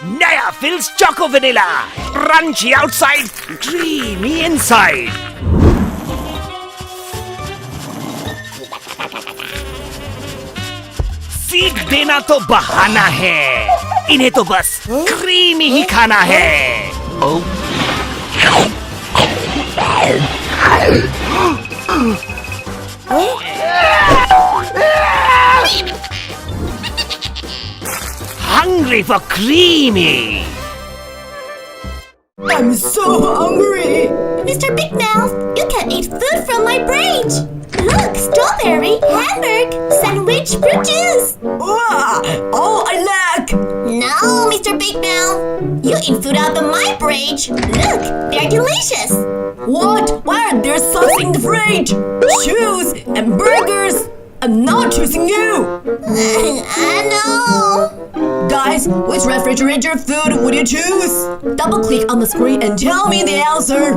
Naya fills Choco Vanilla. Crunchy outside, creamy inside. सीख देना तो बहाना है, इन्हें तो बस क्रीमी ही खाना है। Hungry for creamy. I'm so hungry. Mr. Big Mouth, you can eat food from my branch. Look, strawberry, hamburger, sandwich, fruit juice. All I lack. No, Mr. Big Mouth, you eat food out of my branch. Look, they're delicious. What? Why are there sauce in the fridge? Shoes and burgers. I'm not choosing you. I know. Guys, which refrigerator food would you choose? Double click on the screen and tell me the answer.